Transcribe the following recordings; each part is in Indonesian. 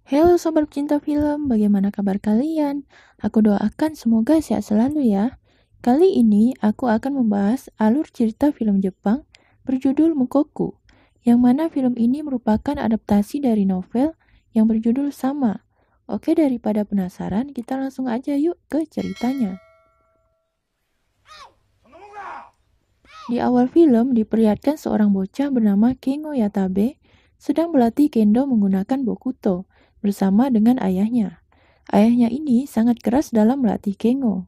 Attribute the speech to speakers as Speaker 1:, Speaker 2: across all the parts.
Speaker 1: Halo sobat pecinta film, bagaimana kabar kalian? Aku doakan semoga sehat selalu ya. Kali ini aku akan membahas alur cerita film Jepang berjudul Mukoku, yang mana film ini merupakan adaptasi dari novel yang berjudul sama. Oke, daripada penasaran, kita langsung aja yuk ke ceritanya. Di awal film diperlihatkan seorang bocah bernama Kengo Yatabe sedang berlatih kendo menggunakan bokuto bersama dengan ayahnya. Ayahnya ini sangat keras dalam melatih Kengo.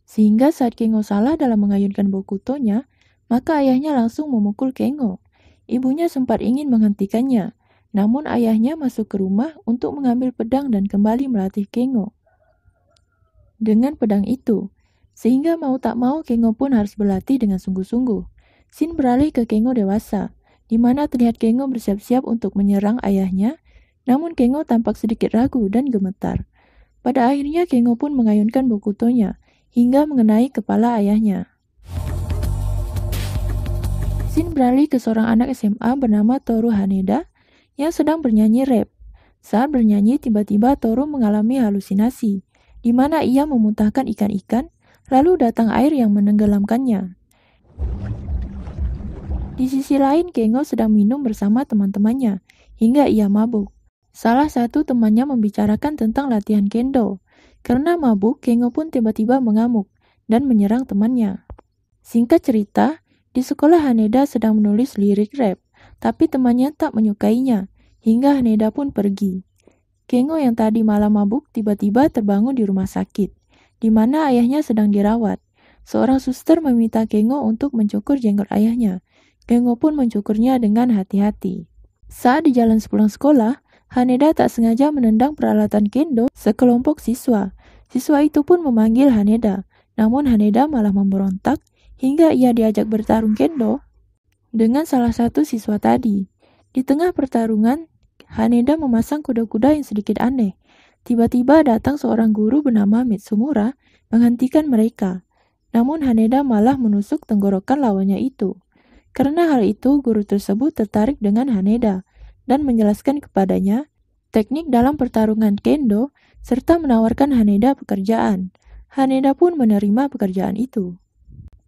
Speaker 1: Sehingga saat Kengo salah dalam mengayunkan bokutonya, maka ayahnya langsung memukul Kengo. Ibunya sempat ingin menghentikannya, namun ayahnya masuk ke rumah untuk mengambil pedang dan kembali melatih Kengo. Dengan pedang itu, sehingga mau tak mau Kengo pun harus berlatih dengan sungguh-sungguh. Scene beralih ke Kengo dewasa, di mana terlihat Kengo bersiap-siap untuk menyerang ayahnya, namun Kengo tampak sedikit ragu dan gemetar. Pada akhirnya Kengo pun mengayunkan bokutonya, hingga mengenai kepala ayahnya. Scene beralih ke seorang anak SMA bernama Toru Haneda, yang sedang bernyanyi rap. Saat bernyanyi, tiba-tiba Toru mengalami halusinasi, di mana ia memuntahkan ikan-ikan, lalu datang air yang menenggelamkannya. Di sisi lain, Kengo sedang minum bersama teman-temannya, hingga ia mabuk. Salah satu temannya membicarakan tentang latihan kendo. Karena mabuk, Kengo pun tiba-tiba mengamuk dan menyerang temannya. Singkat cerita, di sekolah Haneda sedang menulis lirik rap, tapi temannya tak menyukainya, hingga Haneda pun pergi. Kengo yang tadi malam mabuk tiba-tiba terbangun di rumah sakit, di mana ayahnya sedang dirawat. Seorang suster meminta Kengo untuk mencukur jenggot ayahnya. Kengo pun mencukurnya dengan hati-hati. Saat di jalan sepulang sekolah, Haneda tak sengaja menendang peralatan kendo sekelompok siswa. Siswa itu pun memanggil Haneda, namun Haneda malah memberontak hingga ia diajak bertarung kendo dengan salah satu siswa tadi. Di tengah pertarungan, Haneda memasang kuda-kuda yang sedikit aneh. Tiba-tiba datang seorang guru bernama Mitsumura menghentikan mereka. Namun Haneda malah menusuk tenggorokan lawannya itu. Karena hal itu, guru tersebut tertarik dengan Haneda dan menjelaskan kepadanya teknik dalam pertarungan kendo serta menawarkan Haneda pekerjaan. Haneda pun menerima pekerjaan itu.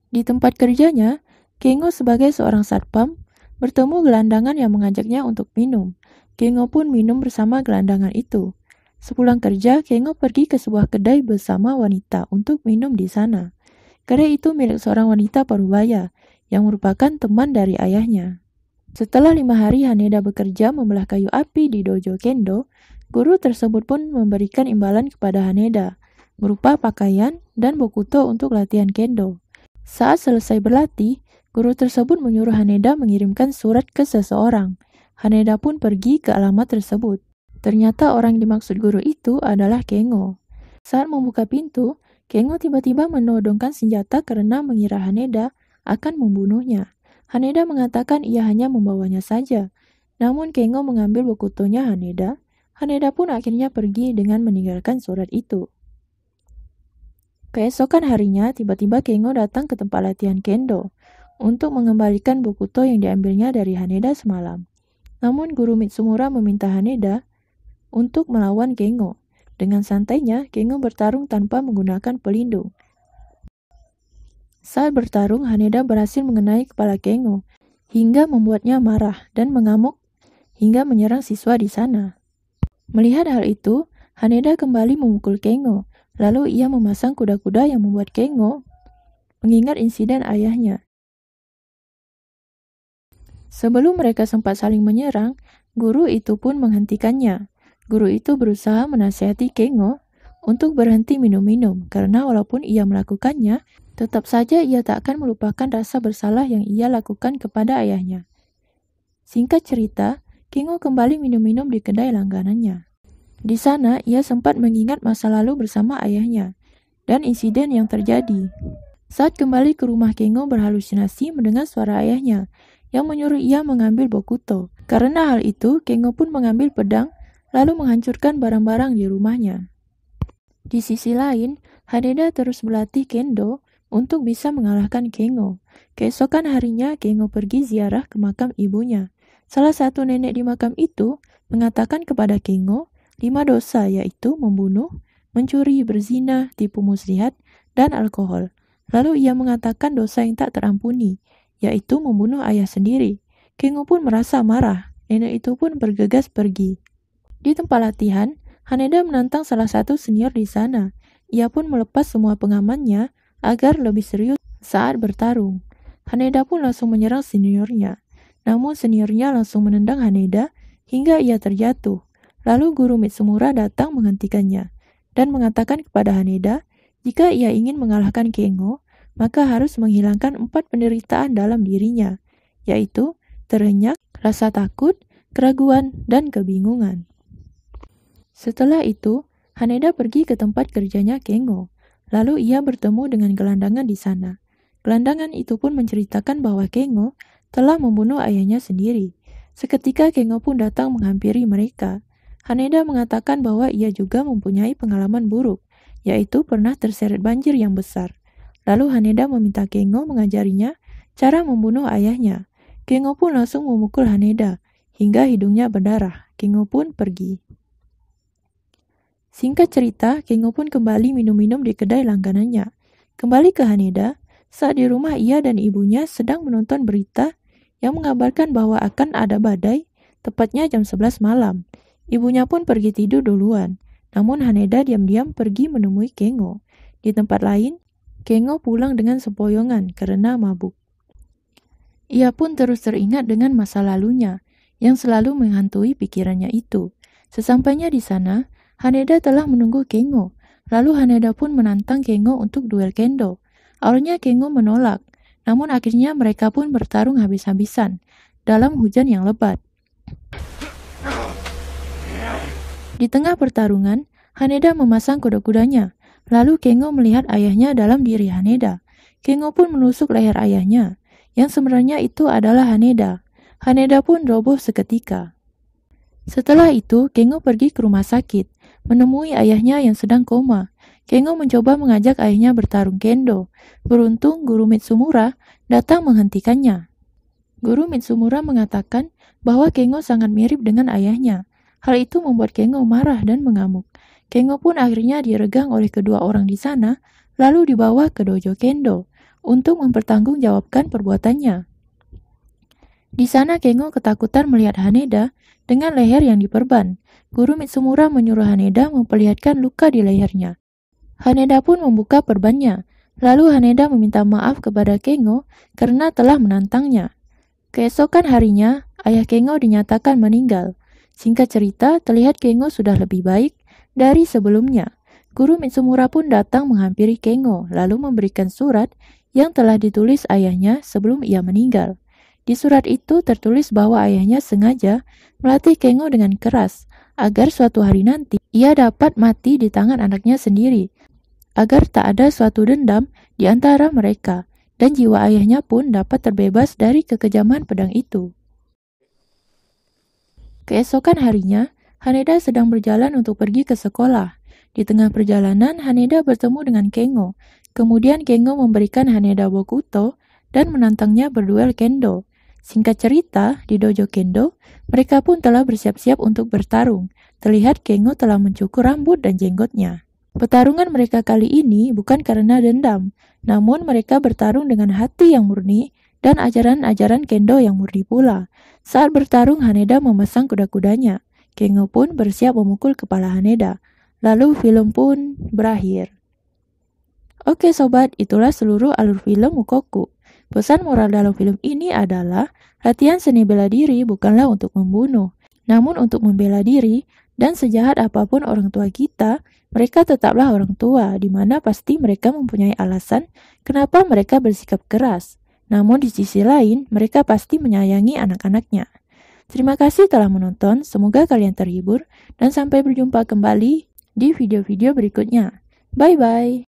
Speaker 1: Di tempat kerjanya, Kengo sebagai seorang satpam bertemu gelandangan yang mengajaknya untuk minum. Kengo pun minum bersama gelandangan itu. Sepulang kerja, Kengo pergi ke sebuah kedai bersama wanita untuk minum di sana. Kedai itu milik seorang wanita parubaya yang merupakan teman dari ayahnya. Setelah 5 hari Haneda bekerja membelah kayu api di dojo kendo, guru tersebut pun memberikan imbalan kepada Haneda, berupa pakaian dan bokuto untuk latihan kendo. Saat selesai berlatih, guru tersebut menyuruh Haneda mengirimkan surat ke seseorang. Haneda pun pergi ke alamat tersebut. Ternyata orang dimaksud guru itu adalah Kengo. Saat membuka pintu, Kengo tiba-tiba menodongkan senjata karena mengira Haneda akan membunuhnya. Haneda mengatakan ia hanya membawanya saja. Namun Kengo mengambil bokutonya Haneda. Haneda pun akhirnya pergi dengan meninggalkan surat itu. Keesokan harinya, tiba-tiba Kengo datang ke tempat latihan kendo untuk mengembalikan bokuto yang diambilnya dari Haneda semalam. Namun guru Mitsumura meminta Haneda untuk melawan Kengo. Dengan santainya, Kengo bertarung tanpa menggunakan pelindung. Saat bertarung, Haneda berhasil mengenai kepala Kengo, hingga membuatnya marah dan mengamuk hingga menyerang siswa di sana. Melihat hal itu, Haneda kembali memukul Kengo, lalu ia memasang kuda-kuda yang membuat Kengo mengingat insiden ayahnya. Sebelum mereka sempat saling menyerang, guru itu pun menghentikannya. Guru itu berusaha menasihati Kengo untuk berhenti minum-minum, karena walaupun ia melakukannya, tetap saja ia tak akan melupakan rasa bersalah yang ia lakukan kepada ayahnya. Singkat cerita, Kengo kembali minum-minum di kedai langganannya. Di sana, ia sempat mengingat masa lalu bersama ayahnya dan insiden yang terjadi. Saat kembali ke rumah, Kengo berhalusinasi mendengar suara ayahnya yang menyuruh ia mengambil bokuto. Karena hal itu, Kengo pun mengambil pedang lalu menghancurkan barang-barang di rumahnya. Di sisi lain, Haneda terus berlatih kendo untuk bisa mengalahkan Kengo. Keesokan harinya, Kengo pergi ziarah ke makam ibunya. Salah satu nenek di makam itu mengatakan kepada Kengo 5 dosa, yaitu membunuh, mencuri, berzina, tipu muslihat, dan alkohol. Lalu ia mengatakan dosa yang tak terampuni, yaitu membunuh ayah sendiri. Kengo pun merasa marah. Nenek itu pun bergegas pergi. Di tempat latihan, Haneda menantang salah satu senior di sana. Ia pun melepas semua pengamannya agar lebih serius saat bertarung. Haneda pun langsung menyerang seniornya. Namun seniornya langsung menendang Haneda hingga ia terjatuh. Lalu guru Mitsumura datang menghentikannya dan mengatakan kepada Haneda, jika ia ingin mengalahkan Kengo, maka harus menghilangkan 4 penderitaan dalam dirinya, yaitu terenyak, rasa takut, keraguan, dan kebingungan. Setelah itu, Haneda pergi ke tempat kerjanya Kengo. Lalu ia bertemu dengan gelandangan di sana. Gelandangan itu pun menceritakan bahwa Kengo telah membunuh ayahnya sendiri. Seketika Kengo pun datang menghampiri mereka. Haneda mengatakan bahwa ia juga mempunyai pengalaman buruk, yaitu pernah terseret banjir yang besar. Lalu Haneda meminta Kengo mengajarinya cara membunuh ayahnya. Kengo pun langsung memukul Haneda hingga hidungnya berdarah. Kengo pun pergi. Singkat cerita, Kengo pun kembali minum-minum di kedai langganannya. Kembali ke Haneda, saat di rumah ia dan ibunya sedang menonton berita yang mengabarkan bahwa akan ada badai, tepatnya jam 11 malam. Ibunya pun pergi tidur duluan, namun Haneda diam-diam pergi menemui Kengo. Di tempat lain, Kengo pulang dengan sempoyongan karena mabuk. Ia pun terus teringat dengan masa lalunya, yang selalu menghantui pikirannya itu. Sesampainya di sana, Haneda telah menunggu Kengo. Lalu Haneda pun menantang Kengo untuk duel kendo. Awalnya Kengo menolak, namun akhirnya mereka pun bertarung habis-habisan dalam hujan yang lebat. Di tengah pertarungan, Haneda memasang kuda-kudanya. Lalu Kengo melihat ayahnya dalam diri Haneda. Kengo pun menusuk leher ayahnya, yang sebenarnya itu adalah Haneda. Haneda pun roboh seketika. Setelah itu, Kengo pergi ke rumah sakit, menemui ayahnya yang sedang koma. Kengo mencoba mengajak ayahnya bertarung kendo. Beruntung guru Mitsumura datang menghentikannya. Guru Mitsumura mengatakan bahwa Kengo sangat mirip dengan ayahnya. Hal itu membuat Kengo marah dan mengamuk. Kengo pun akhirnya diregang oleh kedua orang di sana, lalu dibawa ke dojo kendo untuk mempertanggungjawabkan perbuatannya. Di sana Kengo ketakutan melihat Haneda dengan leher yang diperban. Guru Mitsumura menyuruh Haneda memperlihatkan luka di lehernya. Haneda pun membuka perbannya. Lalu Haneda meminta maaf kepada Kengo karena telah menantangnya. Keesokan harinya, ayah Kengo dinyatakan meninggal. Singkat cerita, terlihat Kengo sudah lebih baik dari sebelumnya. Guru Mitsumura pun datang menghampiri Kengo, lalu memberikan surat yang telah ditulis ayahnya sebelum ia meninggal. Di surat itu tertulis bahwa ayahnya sengaja melatih Kengo dengan keras, agar suatu hari nanti ia dapat mati di tangan anaknya sendiri, agar tak ada suatu dendam di antara mereka, dan jiwa ayahnya pun dapat terbebas dari kekejaman pedang itu. Keesokan harinya, Haneda sedang berjalan untuk pergi ke sekolah. Di tengah perjalanan, Haneda bertemu dengan Kengo. Kemudian Kengo memberikan Haneda bokuto dan menantangnya berduel kendo. Singkat cerita, di dojo kendo, mereka pun telah bersiap-siap untuk bertarung. Terlihat Kengo telah mencukur rambut dan jenggotnya. Pertarungan mereka kali ini bukan karena dendam, namun mereka bertarung dengan hati yang murni dan ajaran-ajaran kendo yang murni pula. Saat bertarung, Haneda memasang kuda-kudanya. Kengo pun bersiap memukul kepala Haneda. Lalu film pun berakhir. Oke sobat, itulah seluruh alur film Mukoku. Pesan moral dalam film ini adalah latihan seni bela diri bukanlah untuk membunuh, namun untuk membela diri, dan sejahat apapun orang tua kita, mereka tetaplah orang tua, di mana pasti mereka mempunyai alasan kenapa mereka bersikap keras. Namun di sisi lain, mereka pasti menyayangi anak-anaknya. Terima kasih telah menonton, semoga kalian terhibur, dan sampai berjumpa kembali di video-video berikutnya. Bye-bye!